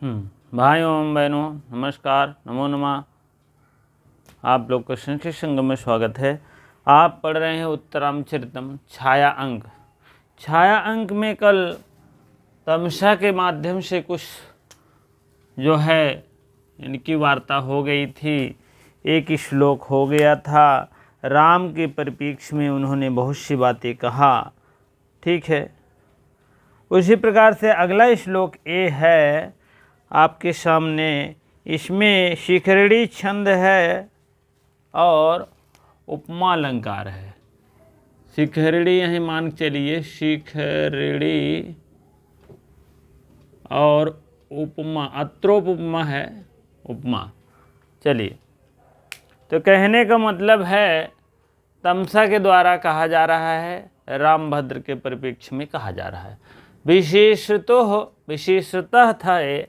भाइयों एवं बहनों नमस्कार, नमो नमः। आप लोग का संस्कृत संगम में स्वागत है। आप पढ़ रहे हैं उत्तरामचरितम छाया अंक। छाया अंक में कल तमसा के माध्यम से कुछ जो है इनकी वार्ता हो गई थी। एक श्लोक हो गया था। राम के परिप्रेक्ष्य में उन्होंने बहुत सी बातें कहा। ठीक है, उसी प्रकार से अगला श्लोक ये है आपके सामने। इसमें शिखरिणी छंद है और उपमा अलंकार है। शिखरिणी यहीं मान के चलिए, शिखरिणी और उपमा, अत्रोप उपमा है, उपमा। चलिए, तो कहने का मतलब है तमसा के द्वारा कहा जा रहा है, रामभद्र के परिप्रेक्ष्य में कहा जा रहा है। विशेषतः था ये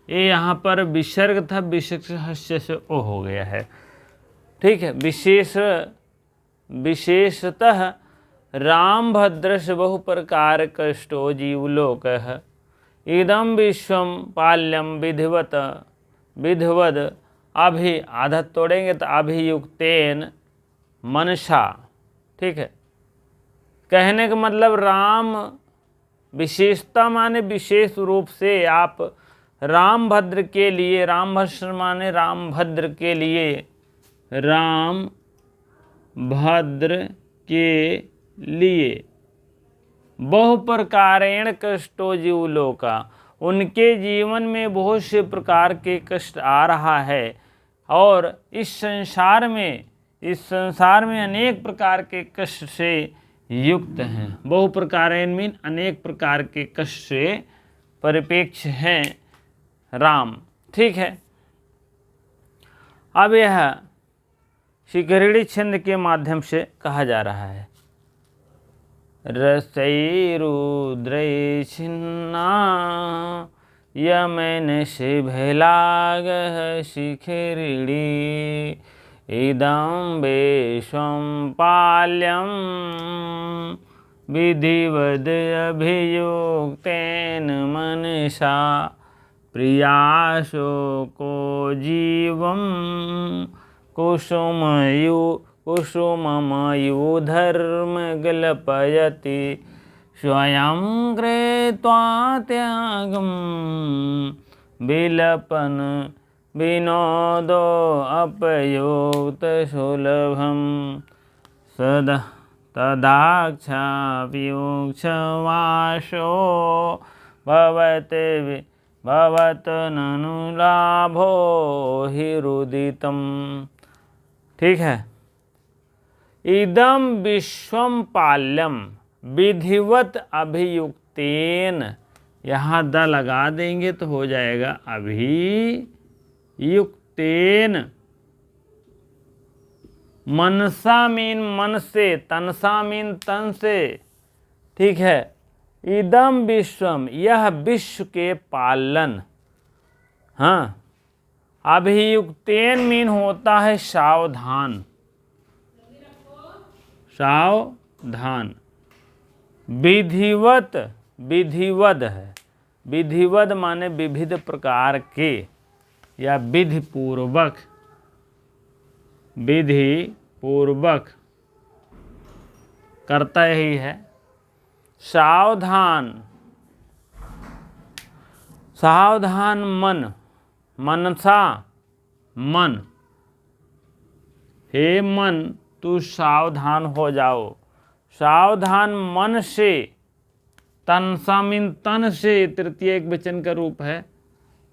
यहाँ पर विसर्ग था, विसर्ग से ओ हो गया है। ठीक है, विशेषतः रामभद्र से बहु प्रकार कष्टो जीवलोक इदम विश्वम पाल्यम विधिवद अभि, आधा तोड़ेंगे तो अभियुक्तेन मनसा। ठीक है, कहने का मतलब राम विशेषता माने विशेष रूप से आप रामभद्र के लिए, रामभद्र माने रामभद्र के लिए, रामभद्र के लिए बहु प्रकारेण कष्टो जीवलोका, उनके जीवन में बहुत से प्रकार के कष्ट आ रहा है और इस संसार में अनेक प्रकार के कष्ट से युक्त हैं। बहु प्रकारेण मीन अनेक प्रकार के कष्ट से परिप्रेक्ष्य हैं राम। ठीक है, अब यह शिखरिणी छंद के माध्यम से कहा जा रहा है। रसैरुद्रै छिन्ना यमन से भैलाग शिखरिणी इदं विश्वं पाल्यं विधिवद अभियुक्तेन मनसा प्रियाशोको जीवं कुसुममयूधर्मगल्पयति स्वयं कृत्वा त्यागं विलपन विनोदो अपयुक्त सुलभम सदा तदाक्षाप्युक्षवासो भवत ननु लाभो हिरुदितम। ठीक है, इदम विश्वम पाल्यम विधिवत अभियुक्तेन, यहाँ द लगा देंगे तो हो जाएगा अभियुक्तेन। मनसा मीन मन से, तनसा मीन तन से। ठीक है, इदम विश्वम, यह विश्व के पालन। हाँ, अभियुक्तेन मीन होता है सावधान, सावधान। विधिवत, विधिवद है, विधिवद माने विविध प्रकार के या विधि पूर्वक, विधि पूर्वक करता यही है। सावधान, सावधान मन, मनसा मन। हे मन तू सावधान हो जाओ, सावधान मन से। तनसा मीन तन से, तृतीय एक वचन का रूप है।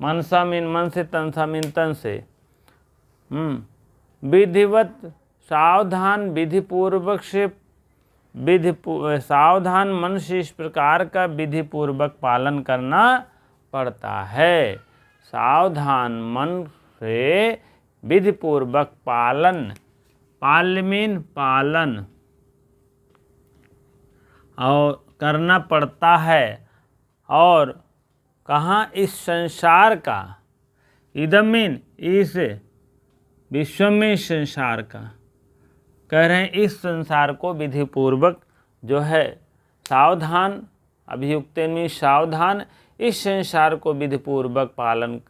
मनसा मीन मन से, तनसा मीन तन से। विधिवत सावधान, विधि पूर्वक से, सावधान मन से इस प्रकार का विधि पूर्वक पालन करना पड़ता है। सावधान मन से विधि पूर्वक पालन, पाल्य मीन पालन, और करना पड़ता है। और कहाँ? इस संसार का। इदम मीन इस विश्व में, संसार का कह रहे हैं। इस संसार को विधि पूर्वक जो है सावधान, अभियुक्तेन में सावधान, इस संसार को विधिपूर्वक पालन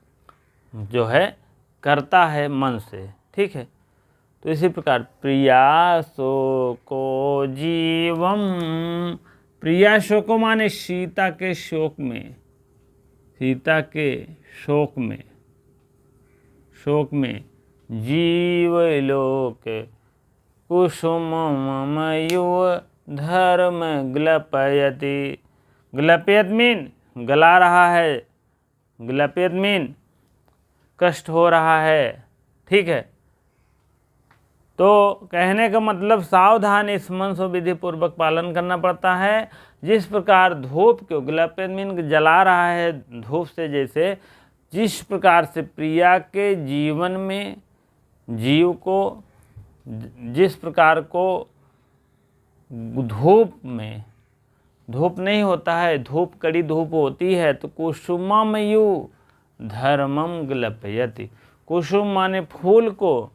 जो है करता है मन से। ठीक है, तो इसी प्रकार प्रिया शोको जीवम, प्रिया शोको माने सीता के शोक में, सीता के शोक में जीवलोक कुसुममयूर धर्म ग्लपयति, ग्लपयत मीन गला रहा है, ग्लपयत मीन कष्ट हो रहा है। ठीक है, तो कहने का मतलब सावधान इस मन से विधि पूर्वक पालन करना पड़ता है। जिस प्रकार धूप को, ग्लपयत मीन जला रहा है धूप से, जैसे जिस प्रकार से प्रिया के जीवन में जीव को जिस प्रकार को धूप में, धूप नहीं होता है, धूप कड़ी धूप होती है, तो कुसुममयू धर्मम ग्लपयति, कुसुम माने फूल को,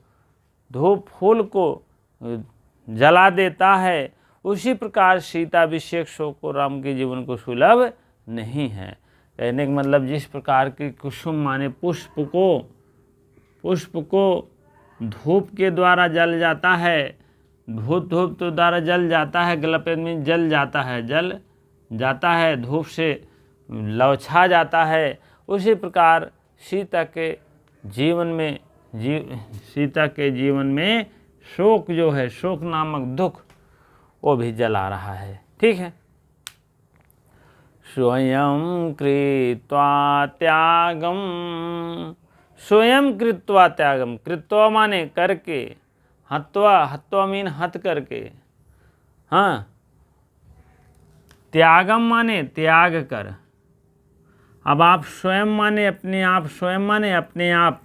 धूप फूल को जला देता है, उसी प्रकार सीताभिषेक शोक को राम के जीवन को सुलभ नहीं है। कहने का मतलब जिस प्रकार के कुसुम माने पुष्प को धूप के द्वारा जल जाता है, धूप तो द्वारा जल जाता है, ग्लपयत में जल जाता है, धूप से लौछा जाता है, उसी प्रकार सीता के जीवन में शोक जो है, शोक नामक दुख, वो भी जला रहा है। ठीक है, स्वयं कृत्वा त्यागम, स्वयं कृत्वा त्यागम, कृत्वा माने करके, हत्वा मीन हत करके, हाँ, त्यागम माने त्याग कर। अब आप स्वयं माने अपने आप, स्वयं माने अपने आप,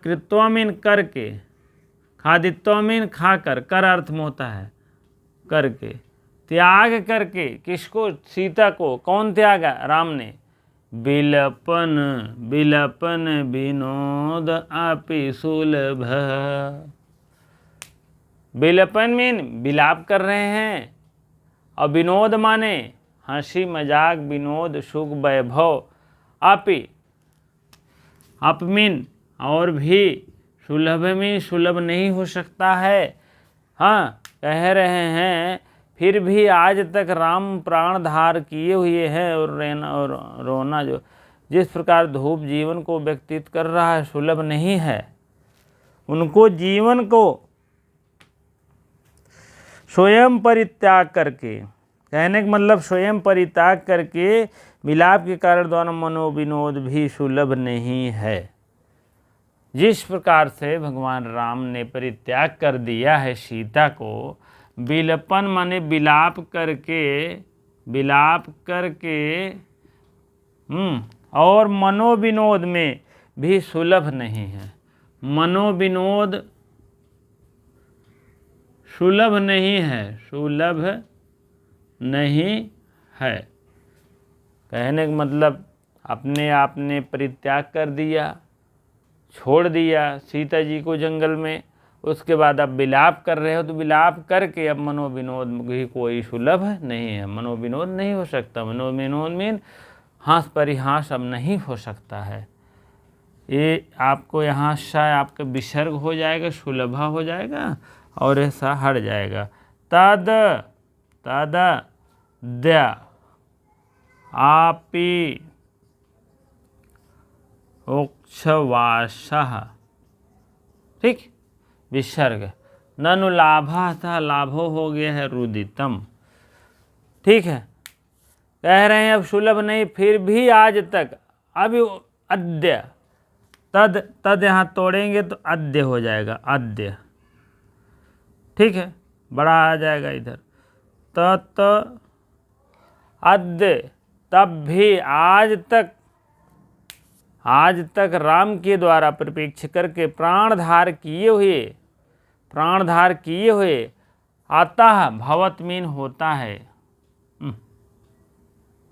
कृत्वा मीन करके, खादित्वा मीन खाकर, कर अर्थ में होता है करके, त्याग करके, किसको? सीता को। कौन त्यागा? राम ने। बिलपन विनोद अपि सुलभ, बिलपन मीन विलाप कर रहे हैं, और विनोद माने हंसी मजाक, विनोद सुख वैभव, अप मीन और भी, सुलभ में सुलभ नहीं हो सकता है। हाँ, कह रहे हैं फिर भी आज तक राम प्राण धार किए हुए हैं, और रोना जो जिस प्रकार धूप जीवन को व्यतीत कर रहा है सुलभ नहीं है। उनको जीवन को स्वयं परित्याग करके, कहने का मतलब स्वयं परित्याग करके विलाप के कारण द्वारा मनोविनोद भी सुलभ नहीं है। जिस प्रकार से भगवान राम ने परित्याग कर दिया है सीता को, बिलपन माने विलाप करके और मनोविनोद में भी सुलभ नहीं है। मनोविनोद सुलभ नहीं है। कहने का मतलब अपने आप ने परित्याग कर दिया, छोड़ दिया सीता जी को जंगल में, उसके बाद अब विलाप कर रहे हो, तो विलाप करके अब मनोविनोद भी कोई सुलभ नहीं है। मनोविनोद नहीं हो सकता। मनोविनोद मीन हास परिहास अब नहीं हो सकता है। ये आपको यहाँ से आपका विसर्ग हो जाएगा, सुलभा हो जाएगा, और ऐसा हट जाएगा। तद द्या आपी ओक्षवासः, ठीक, विसर्ग। ननु लाभा था, लाभो हो गया है रुदितम। ठीक है, कह रहे हैं अब सुलभ नहीं, फिर भी आज तक, अभी अद्य, तद यहाँ तोड़ेंगे तो अद्य हो जाएगा, अद्य। ठीक है, बड़ा आ जाएगा इधर, तत् अद्य, तब भी आज तक राम के द्वारा परिपेक्ष करके प्राणधार किए हुए अतः भवत मीन होता है,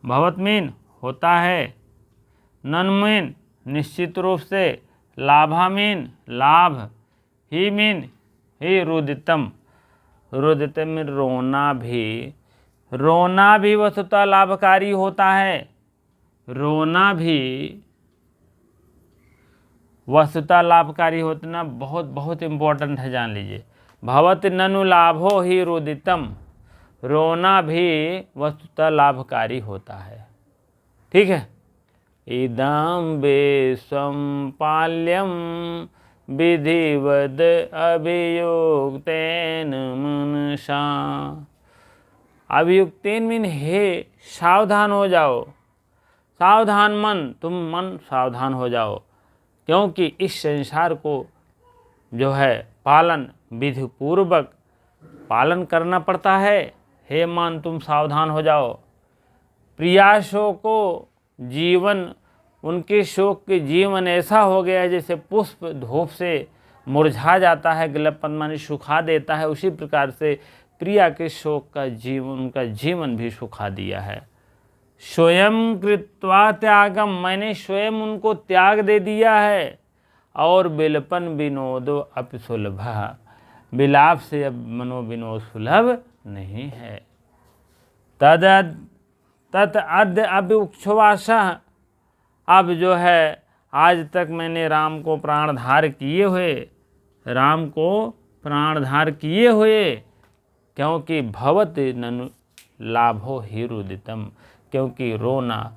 भवत मीन होता है, नन मीन निश्चित रूप से, लाभा मीन लाभ, ही मीन ही, रुदितम में रोना भी वस्तुतः लाभकारी होता है। रोना भी वस्तुतः लाभकारी होता ना, बहुत बहुत इम्पोर्टेंट है, जान लीजिए। भवत ननु लाभो ही रुदितम, रोना भी वस्तुतः लाभकारी होता है। ठीक है। इदं विश्वं पाल्यं विधिवद अभियुक्तेन मनसा। अभियुक्तेन मीन हे, सावधान हो जाओ, सावधान मन, तुम मन सावधान हो जाओ, क्योंकि इस संसार को जो है पालन विधि पूर्वक पालन करना पड़ता है। हे मन तुम सावधान हो जाओ। प्रियासों को जीवन, उनके शोक के जीवन ऐसा हो गया है जैसे पुष्प धूप से मुरझा जाता है, गलपन माने सुखा देता है, उसी प्रकार से प्रिया के शोक का जीवन, उनका जीवन भी सुखा दिया है। स्वयं कृत्वा त्यागम, मैंने स्वयं उनको त्याग दे दिया है। और बिलपन विनोदो अपि सुलभ, विलाप से अब मनोविनोद सुलभ नहीं है। तत् अद्य अभिउक्षवासा, अब जो है आज तक मैंने राम को प्राणधार किए हुए, राम को प्राणधार किए हुए, क्योंकि भवत ननु लाभो ही रुदितम, क्योंकि रोना,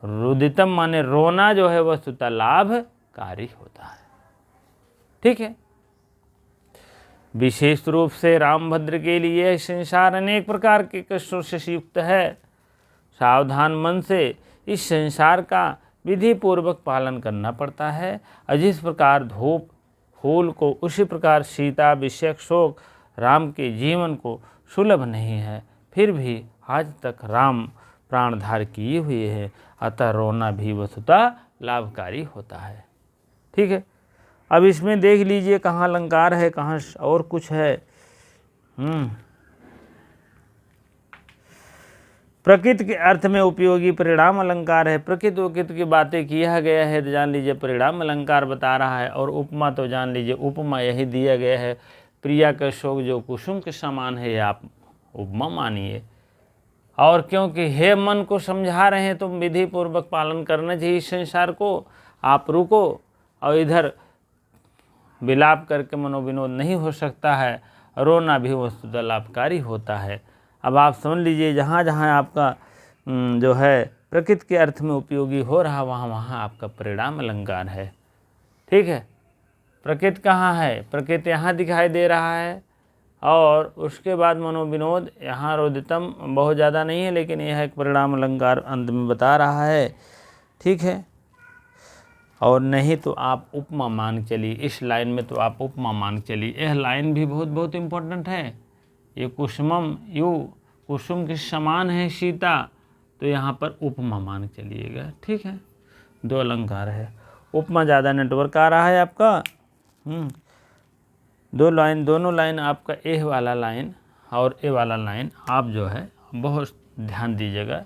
रुदितम माने रोना जो है वस्तुतः लाभकारी होता है। ठीक है। विशेष रूप से रामभद्र के लिए संसार अनेक प्रकार के कष्टों से युक्त है। सावधान मन से इस संसार का विधि पूर्वक पालन करना पड़ता है। और जिस प्रकार धूप फूल को, उसी प्रकार सीता विषयक शोक राम के जीवन को सुलभ नहीं है, फिर भी आज तक राम प्राणधार किए हुए हैं, अतः रोना भी वस्तुतः लाभकारी होता है। ठीक है। अब इसमें देख लीजिए कहाँ अलंकार है, कहाँ और कुछ है। प्रकृति के अर्थ में उपयोगी परिणाम अलंकार है। प्रकृति उकृत की बातें किया गया है तो जान लीजिए परिणाम अलंकार बता रहा है। और उपमा तो जान लीजिए उपमा यही दिया गया है, प्रिया का शोक जो कुसुम के समान है, आप उपमा मानिए। और क्योंकि हे मन को समझा रहे हैं, तुम विधि पूर्वक पालन करना चाहिए इस संसार को, आप रुको, और इधर विलाप करके मनोविनोद नहीं हो सकता है। रोना भी वस्तुतः लाभकारी होता है। अब आप समझ लीजिए जहाँ जहाँ आपका जो है प्रकृति के अर्थ में उपयोगी हो रहा, वहाँ वहाँ आपका परिणाम अलंकार है। ठीक है। प्रकृति कहाँ है? प्रकृति यहाँ दिखाई दे रहा है, और उसके बाद मनोविनोद यहाँ रोदितम बहुत ज़्यादा नहीं है, लेकिन यह एक परिणाम अलंकार अंत में बता रहा है। ठीक है। और नहीं तो आप उपमा मान चलिए, इस लाइन में तो आप उपमा मान चलिए। यह लाइन भी बहुत बहुत इम्पोर्टेंट है। ये कुसुमम यू, कुसुम के समान है सीता, तो यहाँ पर उपमा मान चलिएगा। ठीक है। दो अलंकार है। उपमा ज़्यादा नेटवर्क आ रहा है आपका। दो लाइन, दोनों लाइन आपका ए वाला लाइन और ए वाला लाइन आप जो है बहुत ध्यान दीजिएगा।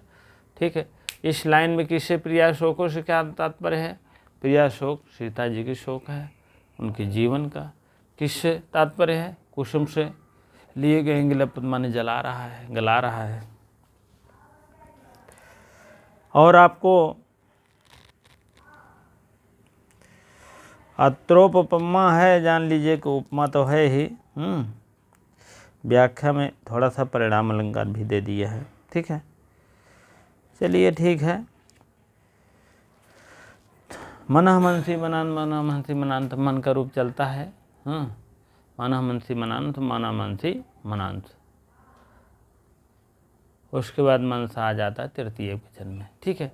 ठीक है। इस लाइन में किससे प्रिया शोकों से क्या तात्पर्य है? प्रिया शोक सीता जी की शोक है, उनके जीवन का। किससे तात्पर्य है? कुसुम से लिए गए गिलप माने जला रहा है, गला रहा है। और आपको अत्रोपमा है, जान लीजिए कि उपमा तो है ही। व्याख्या में थोड़ा सा परिणाम अलंकार भी दे दिया है। ठीक है। चलिए ठीक है। मनः मनसी मनान, मनः मनसी मनांत, मन का रूप चलता है। मनः मनसी मनांत, मनः मनसी मनांत। उसके बाद मनसा आ जाता है तृतीय वचन में। ठीक है।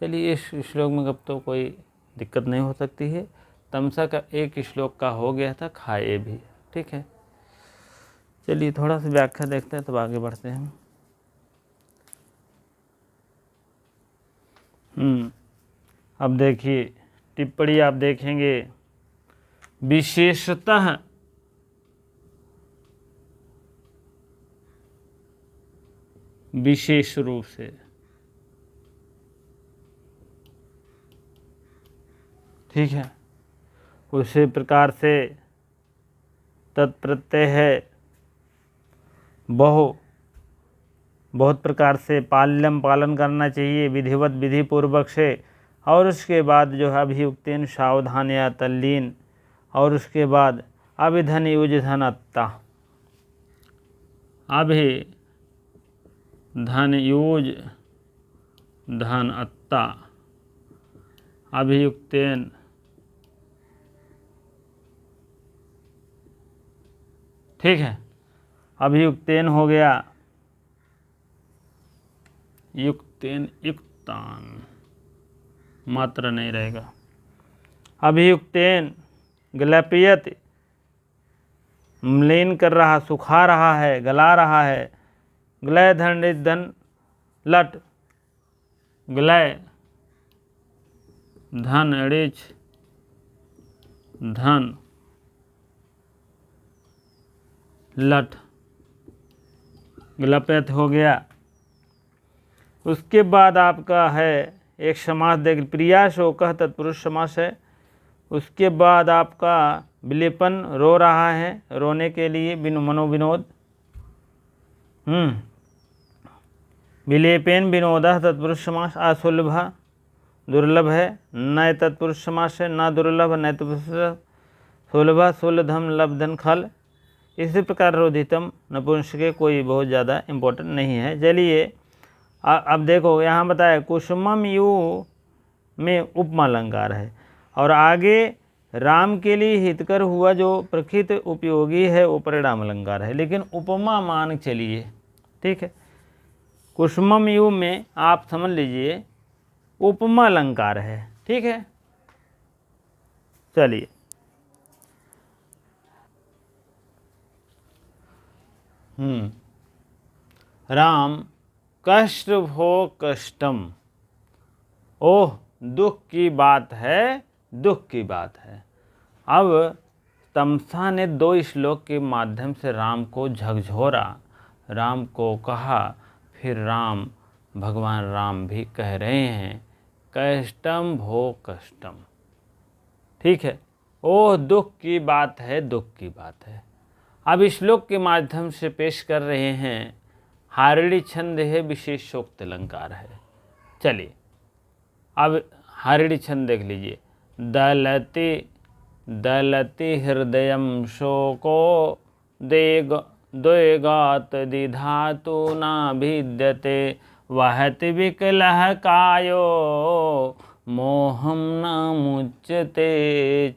चलिए इस श्लोक में अब तो कोई दिक्कत नहीं हो सकती है। तमसा का एक श्लोक का हो गया था, खाए भी। ठीक है। चलिए थोड़ा सा व्याख्या देखते हैं तब आगे बढ़ते हैं। अब देखिए टिप्पणी आप देखेंगे, विशेषतः विशेष रूप से। ठीक है। उसी प्रकार से तत्प्रत्यय है बहु बहुत प्रकार से पाल्यम पालन करना चाहिए विधिवत विधिपूर्वक से। और उसके बाद जो है अभियुक्तेन सावधान या तल्लीन, और उसके बाद अभिधन युज धन अत्ता, अभि धन युज धन अत्ता अभियुक्तेन, ठीक है। अभियुक्तेन हो गया, युक्तेन युक्तान, मात्रा नहीं रहेगा। अभियुक्तेन ग्लपयत, मलिन कर रहा, सुखा रहा है, गला रहा है। ग्लय धन धन लट, ग्लय धन ऋच धन लट, ग्लपयत हो गया। उसके बाद आपका है एक समास देख, प्रिया शोकः तत्पुरुष समास है। उसके बाद आपका विलेपन, रो रहा है, रोने के लिए मनोविनोद। विलेपेन विनोदः तत्पुरुष समास। असुलभ दुर्लभ है, न तत्पुरुष समास है, न दुर्लभ न तत्पुरुष। सुलभ सुलधम लब्धन खल। इसी प्रकार रोधितम नपुंसक कोई बहुत ज़्यादा इम्पोर्टेंट नहीं है। चलिए अब देखो यहाँ बताया कुसुमम यू में उपमा अलंकार है, और आगे राम के लिए हितकर हुआ जो प्रकृत उपयोगी है वो परिणाम अलंकार है, लेकिन उपमा मान चलिए, ठीक है। कुसुमम यू में आप समझ लीजिए उपमा अलंकार है, ठीक है। चलिए राम कष्ट भो कष्टम, ओह दुख की बात है, दुख की बात है। अब तमसा ने 2 श्लोक के माध्यम से राम को झकझोरा, राम को कहा, फिर राम भगवान राम भी कह रहे हैं कष्टम भो कष्टम, ठीक है। ओह दुख की बात है, दुख की बात है। अब श्लोक के माध्यम से पेश कर रहे हैं, हारिणी छंद है, विशेषोक्त अलंकार है। चलिए अब हारिणी छंद देख लीजिए। दलति दलति हृदयम शोको द्वेगात दिधातु न भिद्यते, वहति विकलः कायो मोहम न मुच्यते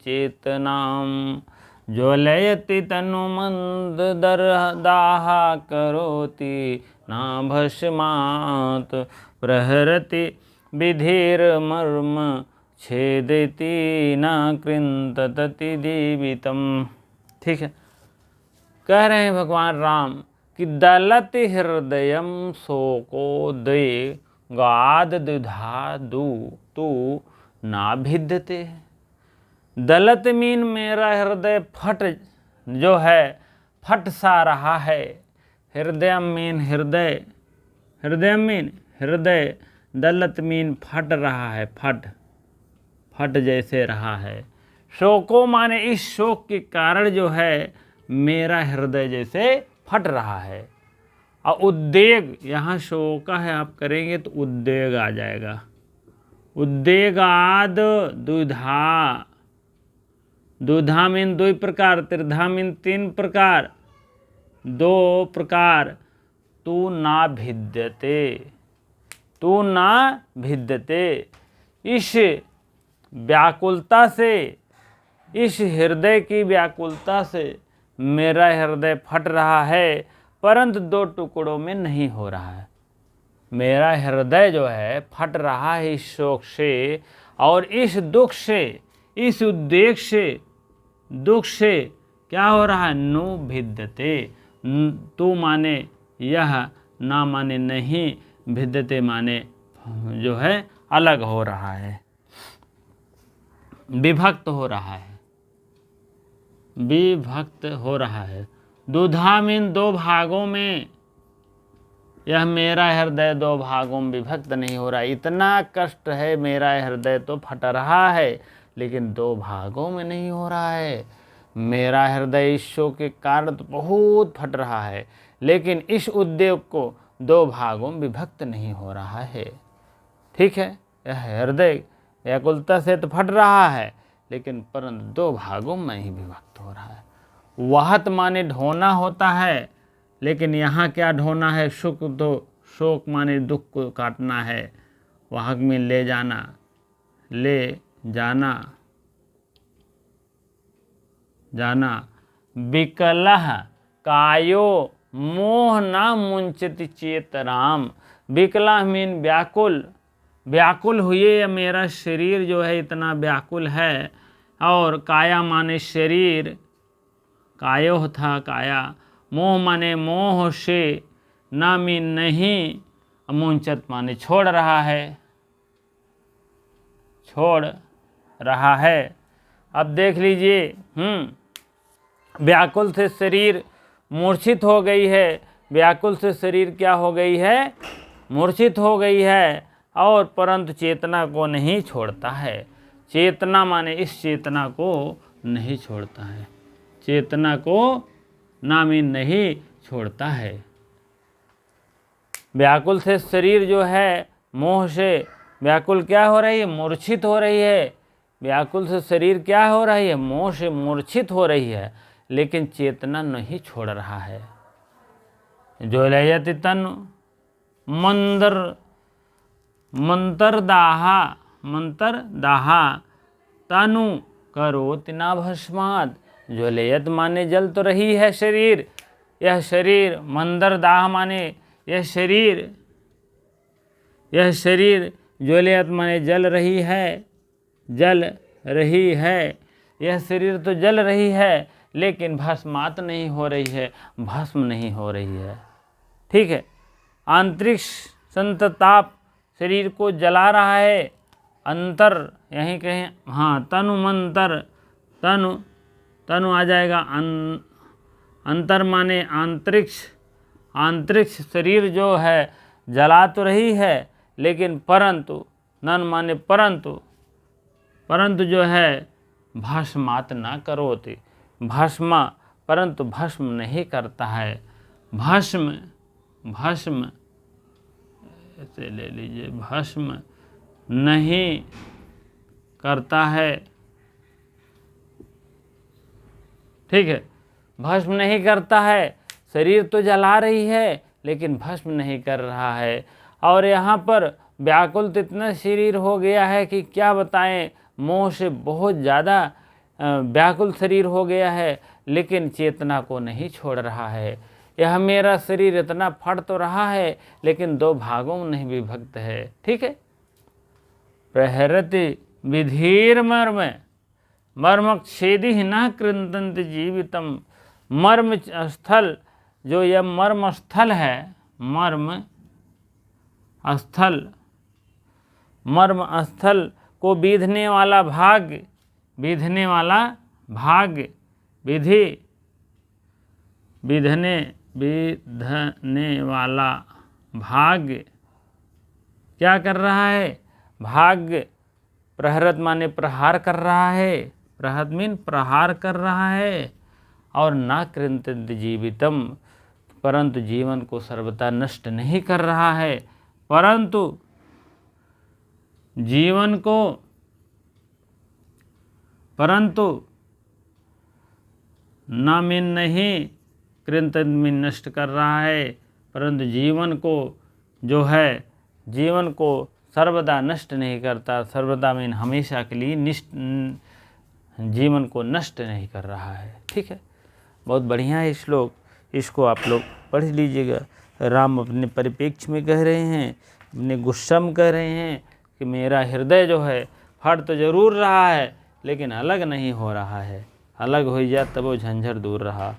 चेतनाम, ज्वलयति तनुमंद दरदाह करोति न भस्मात्, प्रहरति विधिर्मर्म छेदति न कृंतति जीवितम, ठीक है। कह रहे हैं भगवान राम कि दलति हृदयम शोको दे गाद दुधा दू तू ना भिद्यते। दलत मीन मेरा हृदय फट जो है फट सा रहा है। हृदय मीन हृदय, हृदय मीन हृदय, दलत मीन फट रहा है, फट फट जैसे रहा है। शोको माने इस शोक के कारण जो है मेरा हृदय जैसे फट रहा है। और उद्वेग, यहाँ शोका है आप करेंगे तो उद्वेग आ जाएगा। उद्वेगाद दुधा, दुधा मीन 2 प्रकार, त्रिधा मीन 3 प्रकार, 2 प्रकार। तू ना भिद्यते, तू ना भिद्यते। इस व्याकुलता से, इस हृदय की व्याकुलता से मेरा हृदय फट रहा है, परंतु 2 टुकड़ों में नहीं हो रहा है। मेरा हृदय जो है फट रहा है इस शोक से, और इस दुख से, इस उद्वेग से, दुख से क्या हो रहा है, नु भिद्यते। तू माने यह, ना माने नहीं, भिद्यते माने जो है अलग हो रहा है, विभक्त हो रहा है, विभक्त हो रहा है। दुधा मीन 2 भागों में, यह मेरा हृदय 2 भागों में विभक्त नहीं हो रहा। इतना कष्ट है, मेरा हृदय तो फट रहा है लेकिन 2 भागों में नहीं हो रहा है। मेरा हृदय इस शोक के कारण तो बहुत फट रहा है, लेकिन इस उद्योग को दो भागों में विभक्त नहीं हो रहा है। ठीक है, यह हृदय व्याकुलता से तो फट रहा है, लेकिन परंतु दो भागों में ही विभक्त हो रहा है। वाहत माने ढोना होता है, लेकिन यहाँ क्या ढोना है? सुख, तो शोक माने दुख को काटना है। वाहक में ले जाना, ले जाना, जाना। विकलह कायो मोह न मुंचति चेतराम। विकलह मीन व्याकुल, व्याकुल हुए या मेरा शरीर जो है इतना व्याकुल है। और काया माने शरीर, कायो था काया। मोह माने मोह से, ना मीन नहीं, मुंचत माने छोड़ रहा है, छोड़ रहा है। अब देख लीजिए, व्याकुल से शरीर मूर्छित हो गई है। व्याकुल से शरीर क्या हो गई है? मूर्छित हो गई है। और परंतु चेतना को नहीं छोड़ता है। चेतना माने इस चेतना को नहीं छोड़ता है, चेतना को नामी नहीं छोड़ता है। व्याकुल से शरीर जो है मोह से व्याकुल क्या हो रही है? मूर्छित हो रही है। व्याकुल से शरीर क्या हो रही है? मोह से मूर्छित हो रही है, लेकिन चेतना नहीं छोड़ रहा है। ज्वलयति तनु मंतरदाहा तनु करोति न भस्मात्। ज्वलयत माने जल तो रही है शरीर, यह शरीर। मंदरदाह माने यह शरीर, यह शरीर। ज्वलयत माने जल रही है, जल रही है। यह शरीर तो जल रही है, लेकिन भस्मात नहीं हो रही है, भस्म नहीं हो रही है। ठीक है, आंतरिक संतताप शरीर को जला रहा है। अंतर यहीं कहें, हाँ, तनु मंतर, तनु, तनु आ जाएगा। अंतर माने आंतरिक्ष, आंतरिक्ष शरीर जो है जला तो रही है, लेकिन परंतु, नन माने परंतु, परंतु जो है भस्मात न करोति। भस्म, परंतु भस्म नहीं करता है। भस्म, भस्म ऐसे ले लीजिए, भस्म नहीं करता है। ठीक है, भस्म नहीं करता है। शरीर तो जला रही है, लेकिन भस्म नहीं कर रहा है। और यहाँ पर व्याकुल तो इतना शरीर हो गया है कि क्या बताएं, मोह से बहुत ज़्यादा व्याकुल शरीर हो गया है, लेकिन चेतना को नहीं छोड़ रहा है। यह मेरा शरीर इतना फट तो रहा है, लेकिन दो भागों में नहीं विभक्त है। ठीक है, प्रहरति विधीर मर्म, मर्मक्षेदि न कृंतंत जीवितम। मर्म स्थल, जो यह मर्म स्थल है, मर्म स्थल, मर्म स्थल को बीधने वाला भाग, बीधने वाला भाग, विधि, बीधने, बीधने वाला भाग क्या कर रहा है? भाग। प्रहरत माने प्रहार कर रहा है, प्रहत मीन प्रहार कर रहा है। और ना कृंतंत जीवितम, परंतु जीवन को सर्वथा नष्ट नहीं कर रहा है, परंतु जीवन को, परंतु ना मीन नहीं, कृंतन मीन नष्ट कर रहा है, परंतु जीवन को जो है, जीवन को सर्वदा नष्ट नहीं करता। सर्वदा मीन हमेशा के लिए जीवन को नष्ट नहीं कर रहा है। ठीक है, बहुत बढ़िया है श्लोक, इसको आप लोग पढ़ लीजिएगा। राम अपने परिप्रेक्ष्य में कह रहे हैं, अपने गुस्सा में कह रहे हैं कि मेरा हृदय जो है फट तो जरूर रहा है, लेकिन अलग नहीं हो रहा है। अलग हो जाए तब वो झंझट दूर रहा।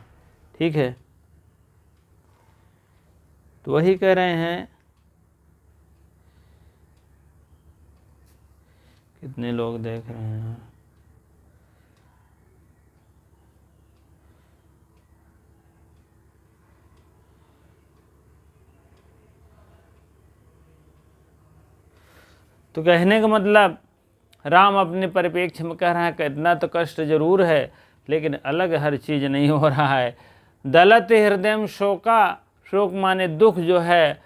ठीक है, तो वही कह रहे हैं। कितने लोग देख रहे हैं? तो कहने का मतलब, राम अपने परिप्रेक्ष्य में कह रहा है कि इतना तो कष्ट जरूर है, लेकिन अलग हर चीज़ नहीं हो रहा है। दलत हृदय शोका, शोक माने दुख जो है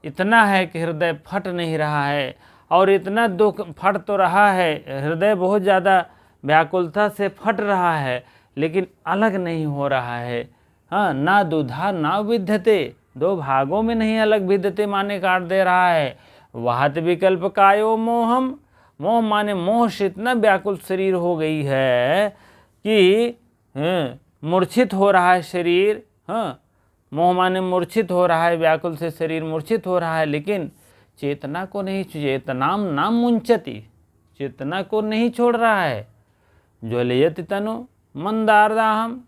इतना है कि हृदय फट नहीं रहा है, और इतना दुख फट तो रहा है, हृदय बहुत ज़्यादा व्याकुलता से फट रहा है, लेकिन अलग नहीं हो रहा है। हाँ, ना दुधा ना विद्यते, दो भागों में नहीं अलग विद्यते माने काट दे रहा है। वाहत विकल्प कायो मोहम, मोह माने मोह से इतना व्याकुल शरीर हो गई है कि मूर्छित हो रहा है शरीर। हाँ, मोह माने मूर्छित हो रहा है, व्याकुल से शरीर मूर्छित हो रहा है, लेकिन चेतना को नहीं, चेतनाम नाम मुंचति, चेतना को नहीं छोड़ रहा है। ज्वलयति तनु मंदार दाहम,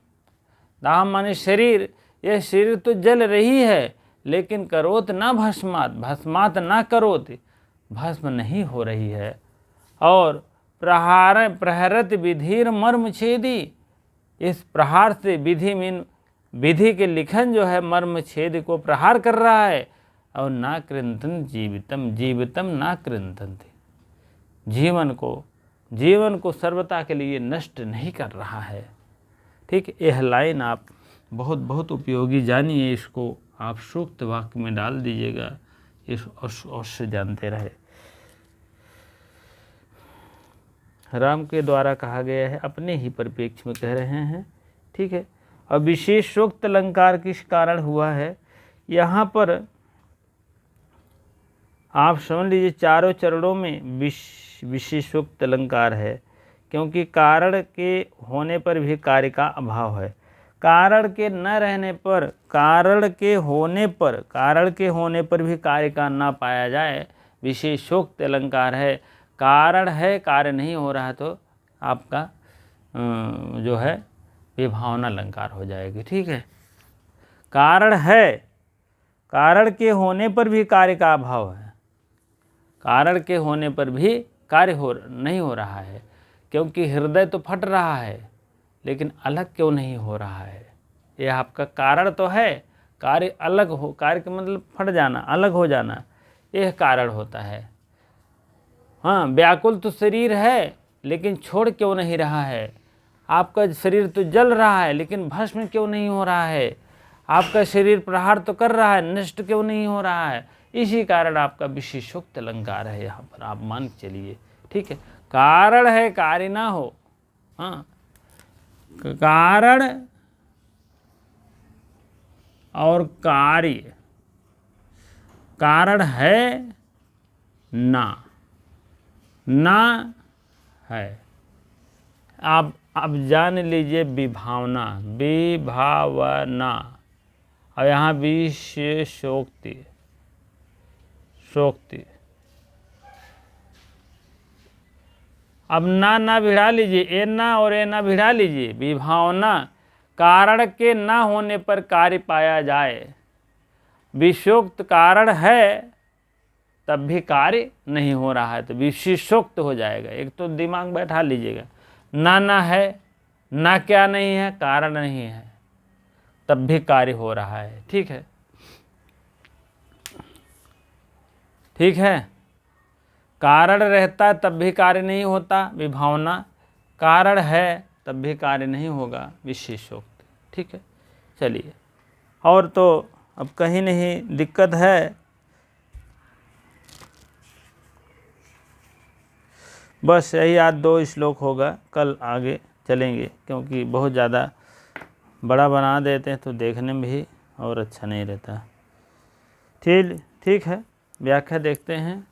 दाहम माने शरीर, यह शरीर तो जल रही है, लेकिन करोत ना भस्मात, भस्मात ना करोत, भस्म नहीं हो रही है। और प्रहार प्रहरत विधिर मर्म छेदी, इस प्रहार से विधि मीन विधि के लिखन जो है मर्म छेद को प्रहार कर रहा है। और ना कृंतन जीवितम, जीवितम ना कृंतन, जीवन को सर्वता के लिए नष्ट नहीं कर रहा है। ठीक, यह लाइन आप बहुत बहुत उपयोगी जानिए, इसको आप सूक्त वाक्य में डाल दीजिएगा, इस अवश्य जानते रहे। राम के द्वारा कहा गया है, अपने ही परिप्रेक्ष्य में कह रहे हैं। ठीक है, अब विशेष सूक्त अलंकार किस कारण हुआ है, यहाँ पर आप समझ लीजिए चारों चरणों में विशेष सूक्त अलंकार है, क्योंकि कारण के होने पर भी कार्य का अभाव है। कारण के न रहने पर, कारण के होने पर भी कार्य का ना पाया जाए, विशेष सूक्त अलंकार है। कारण है, कार्य नहीं हो रहा, तो आपका जो है विभावना अलंकार हो जाएगी। ठीक है, कारण है, कारण के होने पर भी कार्य का अभाव है, कारण के होने पर भी कार्य नहीं हो रहा है, क्योंकि हृदय तो फट रहा है, लेकिन अलग क्यों नहीं हो रहा है। यह आपका कारण तो है, कार्य अलग हो, कार्य का मतलब फट जाना, अलग हो जाना, यह कारण होता है। हाँ, व्याकुल तो शरीर है, लेकिन छोड़ क्यों नहीं रहा है। आपका शरीर तो जल रहा है, लेकिन भस्म क्यों नहीं हो रहा है। आपका शरीर प्रहार तो कर रहा है, नष्ट क्यों नहीं हो रहा है। इसी कारण आपका विशेषोक्त अलंकार है, यहाँ पर आप मान के चलिए। ठीक है, कारण है, कार्य ना हो। हाँ, कारण और कार्य, कारण है ना है। आप अब जान लीजिए विभावना, और यहाँ विशेषोक्ति, अब ना भिड़ा लीजिए, ए ना और ए ना भिड़ा लीजिए। विभावना, कारण के ना होने पर कार्य पाया जाए, विशोक्त कारण है तब भी कार्य नहीं हो रहा है, तो विशेषोक्त हो जाएगा। एक तो दिमाग बैठा लीजिएगा, ना है, ना क्या नहीं है, कारण नहीं है, तब भी कार्य हो रहा है। ठीक है, ठीक है, कारण रहता है तब भी कार्य नहीं होता, विभावना, कारण है तब भी कार्य नहीं होगा, विशेषोक्त। ठीक है, चलिए, और तो अब कहीं नहीं दिक्कत है, बस यही आज 2 श्लोक होगा, कल आगे चलेंगे, क्योंकि बहुत ज़्यादा बड़ा बना देते हैं तो देखने में भी और अच्छा नहीं रहता। ठीक है, व्याख्या देखते हैं।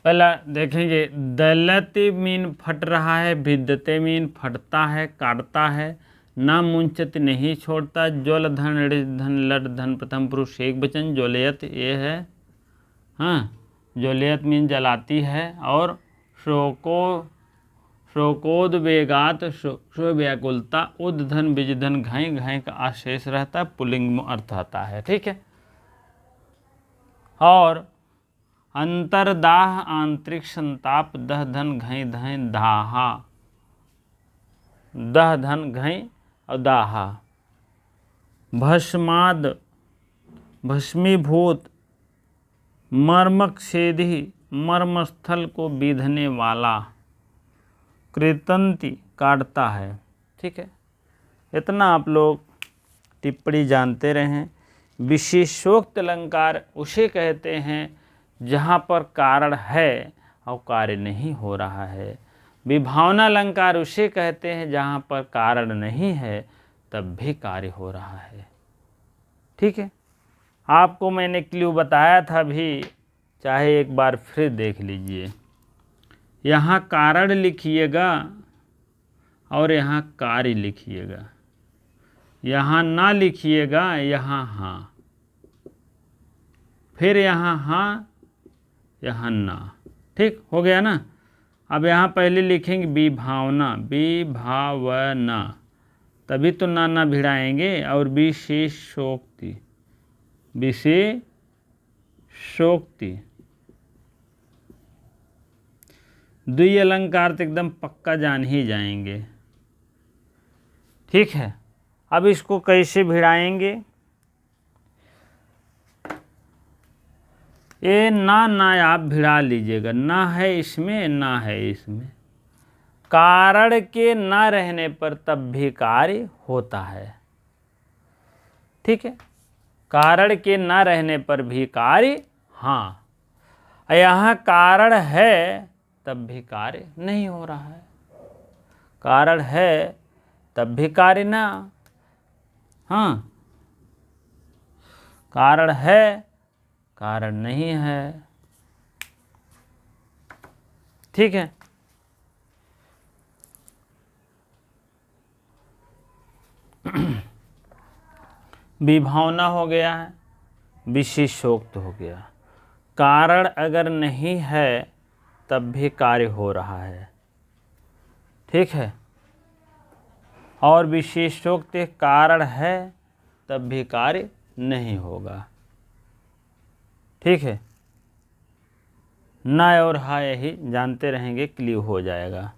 पहला देखेंगे, दलति मीन फट रहा है, भिद्यते मीन फटता है, काटता है, ना मुंचत नहीं छोड़ता, ज्वल धन ऋण धन लट धन प्रथम पुरुष एक वचन, ज्वलयत ये है। हाँ, ज्वलयत मीन जलाती है, और शोकोद्वेगात व्याकुलता, उद्धन विजधन घाई घाई का आशेष रहता, पुल्लिंग में अर्थ आता है। ठीक है, और अंतरदाह आंतरिक संताप, दह धन घई धई दाहा, दह धन घई और दाहा, भस्माद भस्मीभूत, मर्मक्षेदी मर्मस्थल को बीधने वाला, कृतंती काटता है। ठीक है, इतना आप लोग टिप्पणी जानते रहें। विशेषोक्त अलंकार उसे कहते हैं जहाँ पर कारण है और कार्य नहीं हो रहा है। विभावना अलंकार उसे कहते हैं जहाँ पर कारण नहीं है तब भी कार्य हो रहा है। ठीक है, आपको मैंने क्लू बताया था भी, चाहे एक बार फिर देख लीजिए। यहाँ कारण लिखिएगा और यहाँ कार्य लिखिएगा, यहाँ ना लिखिएगा, यहाँ हाँ, फिर यहाँ हाँ, यहाँ ना। ठीक हो गया ना। अब यहाँ पहले लिखेंगे विभावना, विभावना, तभी तो ना भिड़ाएंगे। और विशेषोक्ति, विशेषोक्ति, द्वि अलंकार तो एकदम पक्का जान ही जाएंगे। ठीक है, अब इसको कैसे भिड़ाएंगे? ये ना आप भिड़ा लीजिएगा, ना है इसमें, ना है इसमें। कारण के ना रहने पर तब भी कार्य होता है। ठीक है, कारण के ना रहने पर भी कार्य, हाँ। यहाँ कारण है तब भी कार्य नहीं हो रहा है, कारण है तब भी कार्य ना, हाँ, कारण है, कारण नहीं है। ठीक है, विभावना हो गया है, विशेषोक्त हो गया। कारण अगर नहीं है तब भी कार्य हो रहा है। ठीक है, और विशेषोक्त कारण है तब भी कार्य नहीं होगा। ठीक है, ना और हा यही जानते रहेंगे, क्लियर हो जाएगा।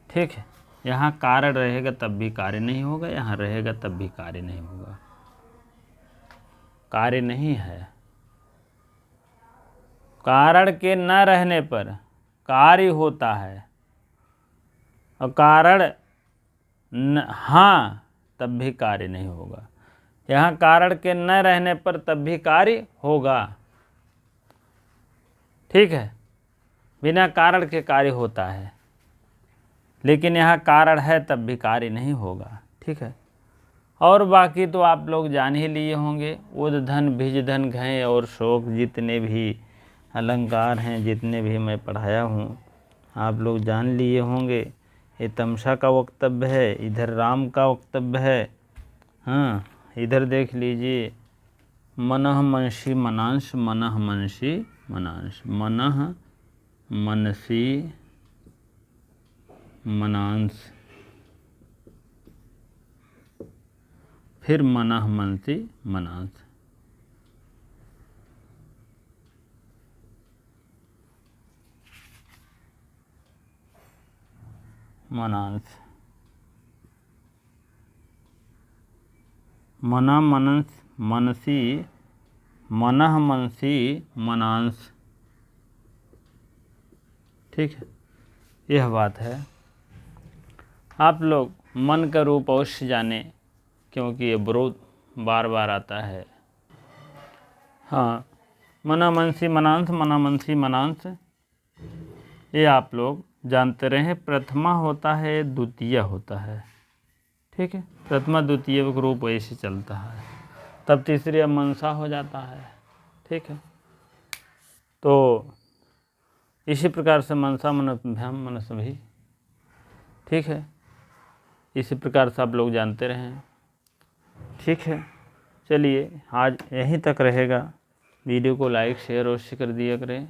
ठीक है, यहाँ कारण रहेगा तब भी कार्य नहीं होगा, यहाँ रहेगा तब भी कार्य नहीं होगा। कार्य नहीं है, कारण के न रहने पर कार्य होता है, और कारण हाँ तब भी कार्य नहीं होगा। यहाँ कारण के न रहने पर तब भी कार्य होगा। ठीक है, बिना कारण के कार्य होता है, लेकिन यहाँ कारण है तब भी कार्य नहीं होगा। ठीक है, और बाकी तो आप लोग जान ही लिए होंगे। उद्धन, भिजधन, घय और शोक, जितने भी अलंकार हैं, जितने भी मैं पढ़ाया हूँ, आप लोग जान लिए होंगे। ये तमसा का वक्तव्य है, इधर राम का वक्तव्य है। हाँ, इधर देख लीजिए, मनः मनसी मनांश, मनः मनसी मनांश, मनः मनसी मनांश, फिर मनः मनसी मनांश। मनांश, मना मनस मनसी, मनः मनसी मनांश। ठीक है, यह बात है। आप लोग मन का रूप अवश्य जाने, क्योंकि ये विरोध बार बार आता है। हाँ, मना मनसी मनांश, मना मनसी मनांश, ये आप लोग जानते रहे। प्रथमा होता है, द्वितीय होता है। ठीक है, प्रथमा द्वितीय रूप ऐसे चलता है, तब तीसरी मनसा हो जाता है। ठीक है, तो इसी प्रकार से मनसा मनभ्याम मनस भी। ठीक है, इसी प्रकार से आप लोग जानते रहें। ठीक है, चलिए आज यहीं तक रहेगा। वीडियो को लाइक शेयर अवश्य कर दिया करें,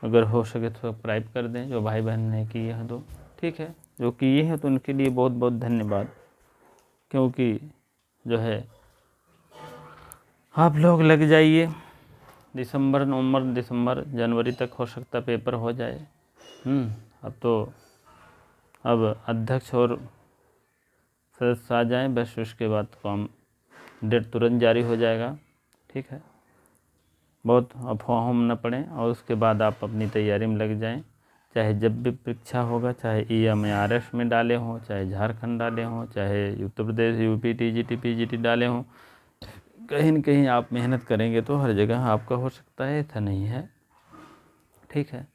अगर हो सके तो सब्सक्राइब कर दें, जो भाई बहन ने किए हैं तो। ठीक है, जो किए हैं तो उनके लिए बहुत बहुत धन्यवाद, क्योंकि जो है आप लोग लग जाइए। दिसंबर, नवंबर, दिसंबर, जनवरी तक हो सकता पेपर हो जाए। अब तो अब अध्यक्ष और सदस्य आ जाएँ, बस उसके बाद काम डेट तुरंत जारी हो जाएगा। ठीक है, बहुत अफवाहों में न पड़ें, और उसके बाद आप अपनी तैयारी में लग जाएं। चाहे जब भी परीक्षा होगा, चाहे EMRF में डाले हों, चाहे झारखंड डाले हों, चाहे Uttar Pradesh UP TGT PGT डाले हों, कहीं न कहीं आप मेहनत करेंगे तो हर जगह आपका हो सकता है, ऐसा नहीं है। ठीक है,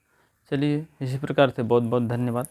चलिए इसी प्रकार से बहुत बहुत धन्यवाद।